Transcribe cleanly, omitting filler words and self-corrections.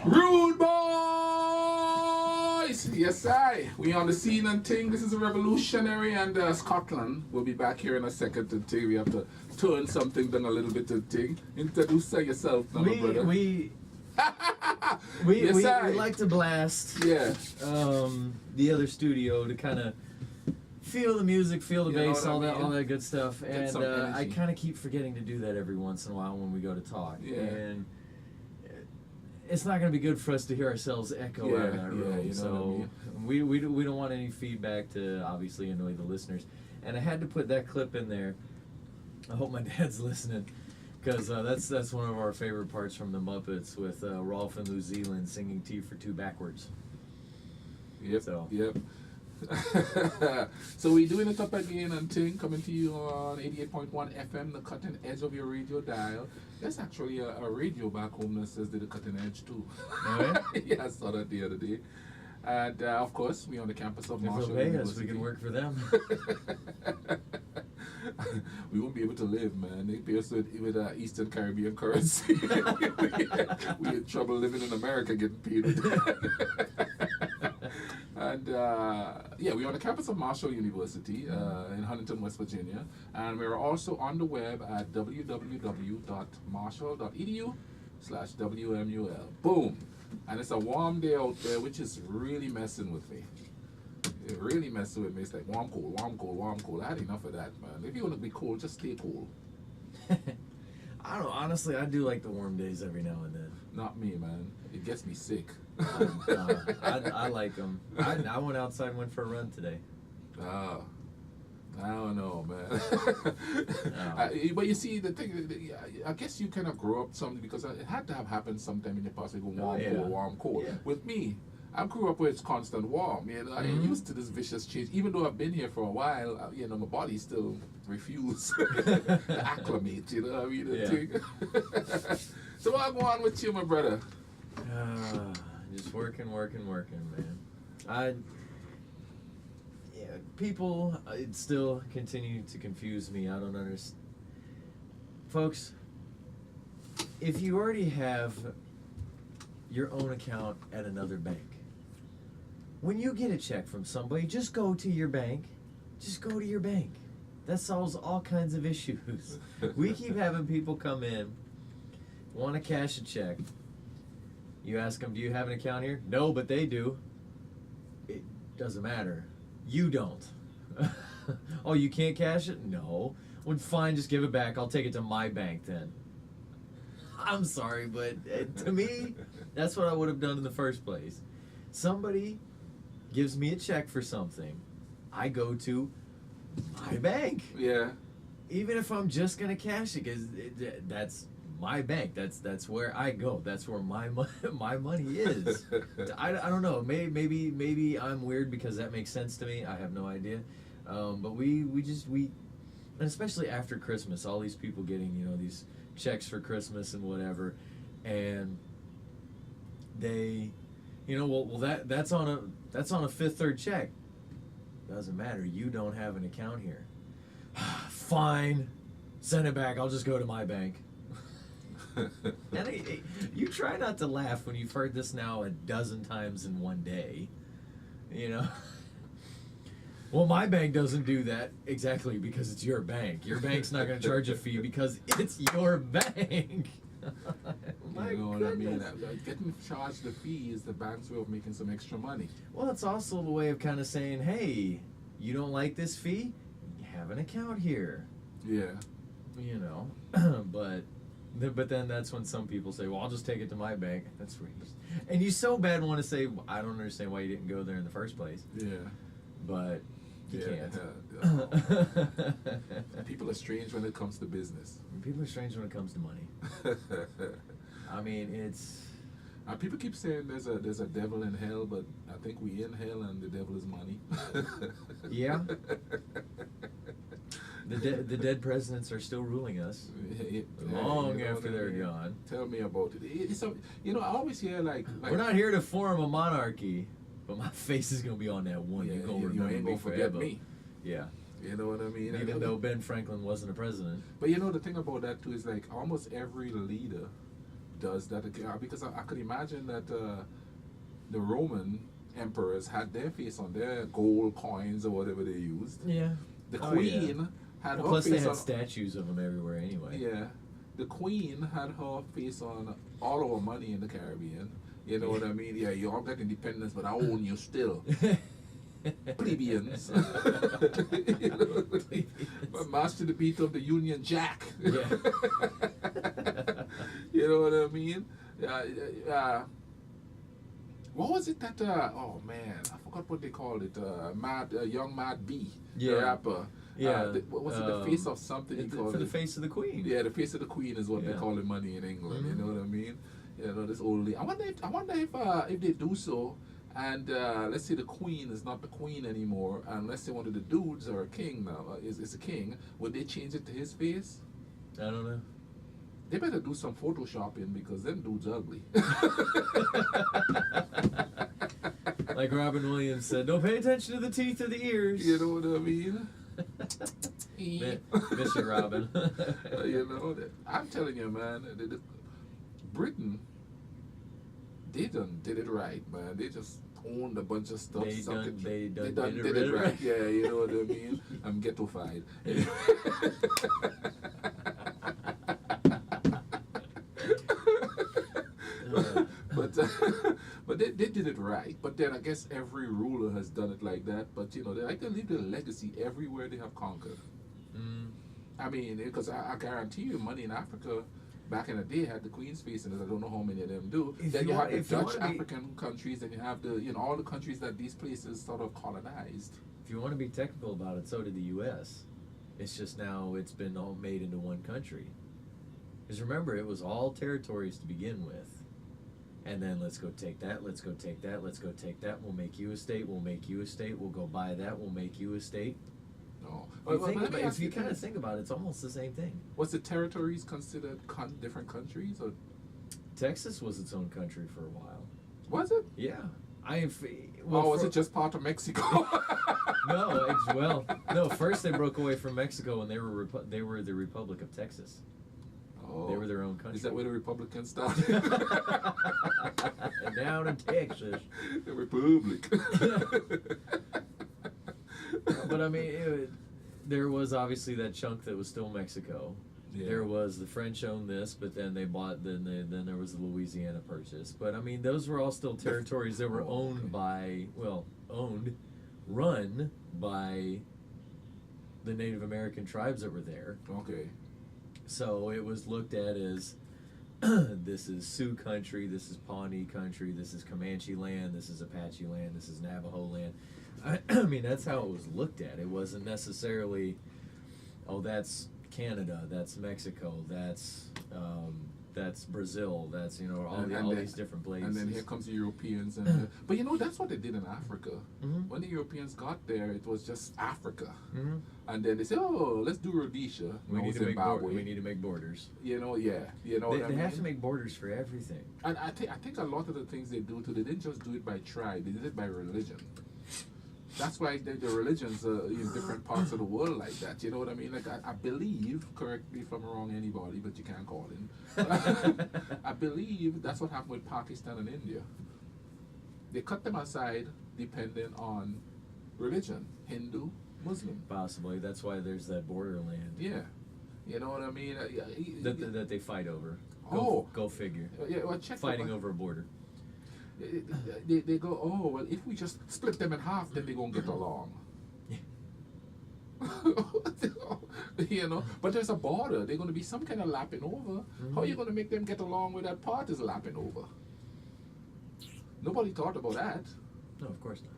Rudebuoyuz! Yes, we on the scene and thing. This is a revolutionary, and Scotland. We'll be back here in a second to thing. We have to turn something down a little bit to thing. Introduce yourself now, my brother. We like to blast the other studio to kind of feel the music, feel the bass, all that good stuff. And I kind of keep forgetting to do that every once in a while when we go to talk. Yeah. And it's not going to be good for us to hear ourselves echo out of that room. You know so we don't want any feedback to obviously annoy the listeners. And I had to put that clip in there. I hope my dad's listening, because that's one of our favorite parts from the Muppets with Rolf in New Zealand singing T for Two backwards. Yep. So. Yep. So we're doing it up again and thing, coming to you on 88.1 FM, the cutting edge of your radio dial. There's actually a radio back home that says they're the cutting edge too. Oh, yeah? Yeah, I saw that the other day. And of course, we're on the campus of Marshall If they'll pay us, University. we can work for them. We won't be able to live, man. They pay us with Eastern Caribbean currency. We in trouble living in America getting paid with that. And we're on the campus of Marshall University in Huntington, West Virginia. And we're also on the web at www.marshall.edu/WMUL. Boom. And it's a warm day out there, which is really messing with me. It really messing with me. It's like warm, cold, warm, cold, warm, cold. I had enough of that, man. If you want to be cold, just stay cold. I don't know. Honestly, I do like the warm days every now and then. Not me, man. It gets me sick. I like them. I went outside and went for a run today. I don't know, man. But you see, the thing, I guess you kind of grow up something, because it had to have happened sometime in your past. You go warm, cold, warm, cold. Yeah. With me, I grew up where it's constant warm. You know, I ain't used to this vicious change. Even though I've been here for a while, you know, my body still refuses to acclimate. You know what I mean? So what go on with you, my brother? Just working, man. People it still continue to confuse me. I don't understand. Folks, if you already have your own account at another bank, when you get a check from somebody, just go to your bank. Just go to your bank. That solves all kinds of issues. We keep having people come in, want to cash a check. You ask them, do you have an account here? No, but they do. It doesn't matter. You don't. Oh, you can't cash it? No. Well, fine, just give it back. I'll take it to my bank then. I'm sorry, but to me, that's what I would have done in the first place. Somebody gives me a check for something. I go to my bank. Yeah. Even if I'm just going to cash it, because that's my bank. That's where I go. That's where my money is. I don't know. Maybe I'm weird because that makes sense to me. I have no idea. But we and especially after Christmas, all these people getting, you know, these checks for Christmas and whatever, and they, you know, well that's on a fifth third check. Doesn't matter. You don't have an account here. Fine, send it back. I'll just go to my bank. And you try not to laugh when you've heard this now a dozen times in one day, you know. Well, my bank doesn't do that exactly because it's your bank. Your bank's not going to charge a fee because it's your bank. You know what I mean? Getting charged the fee is the bank's way of making some extra money. Well, it's also the way of kind of saying, hey, you don't like this fee? You have an account here. Yeah. You know, but then that's when some people say, well, I'll just take it to my bank. That's racist. And you so bad want to say, I don't understand why you didn't go there in the first place. Yeah. But you can't. People are strange when it comes to business. People are strange when it comes to money. I mean, it's... People keep saying there's a devil in hell, but I think we in hell and the devil is money. Yeah. The dead presidents are still ruling us long after they're gone. Tell me about it. It's a, you know, I always hear like we're not here to form a monarchy, but my face is gonna be on that one. Yeah, You're gonna remember me forever. Me. Yeah. You know what I mean? Even though Ben Franklin wasn't a president. But you know the thing about that too is like almost every leader does that because I could imagine that the Roman emperors had their face on their gold coins or whatever they used. Yeah. The Queen had her plus face they had on, statues of them everywhere anyway. Yeah. The Queen had her face on all our money in the Caribbean. You know what I mean? Yeah, you all got independence, but I own you still. Plebeians. You know, but master the beat of the Union Jack. Yeah. You know what I mean? What was it that? Oh man, I forgot what they called it. Young Mad B, the rapper. Yeah. What was it? The face of something he called for the it. face of the Queen. Yeah, the face of the Queen is what they call the money in England. You know what I mean? You know, this old lady. I wonder if they do so, and let's say the Queen is not the Queen anymore, and let's say one of the dudes or a king now is a king. Would they change it to his face? I don't know. They better do some photoshopping because them dudes ugly. Like Robin Williams said, don't pay attention to the teeth or the ears. You know what I mean? Miss you, Robin. You know, I'm telling you, man, Britain, they done did it right, man. They just owned a bunch of stuff. They done did it right. Yeah, you know what I mean? I'm ghettofied. But they did it right. But then I guess every ruler has done it like that. But you know, they like to leave their legacy everywhere they have conquered. I mean, because I guarantee you, money in Africa back in the day had the Queen's face in it. I don't know how many of them do. Then you have the Dutch African countries, and you have the all the countries that these places sort of colonized. If you want to be technical about it, so did the U.S. It's just now it's been all made into one country. Because remember, it was all territories to begin with. And then let's go take that, let's go take that, let's go take that, we'll make you a state, we'll make you a state, we'll go buy that, we'll make you a state. No. If you kind of think about it, it's almost the same thing. Was the territories considered different countries? Or? Texas was its own country for a while. Was it? Yeah. Was it just part of Mexico? No, first they broke away from Mexico and they were the Republic of Texas. Oh, they were their own country. Is that where the Republicans started? Down in Texas. The Republic. But I mean, there was obviously that chunk that was still Mexico. Yeah. There was the French owned this, but then they bought. Then there was the Louisiana Purchase. But I mean, those were all still territories that were run by the Native American tribes that were there. Okay. So it was looked at as this is Sioux country, this is Pawnee country, this is Comanche land, this is Apache land, this is Navajo land. I mean, that's how it was looked at. It wasn't necessarily, oh, that's Canada, that's Mexico, that's Brazil, that's all these different places. And then here comes the Europeans, but that's what they did in Africa. When the Europeans got there, it was just Africa, and then they said, "Oh, let's do Rhodesia." We need to make borders. They have to make borders for everything. And I think a lot of the things they do too, they didn't just do it by tribe; they did it by religion. That's why the religions in different parts of the world like that. You know what I mean? Like I believe, correct me if I'm wrong, anybody, but you can't call him. I believe that's what happened with Pakistan and India. They cut them aside depending on religion, Hindu, Muslim. Possibly. That's why there's that borderland. Yeah. You know what I mean? That they fight over. Go figure. Yeah, well, check fighting over a border. They go, oh, well, if we just split them in half, then they're going to get along. But there's a border. They're going to be some kind of lapping over. How are you going to make them get along with that part is lapping over? Nobody thought about that. No, of course not.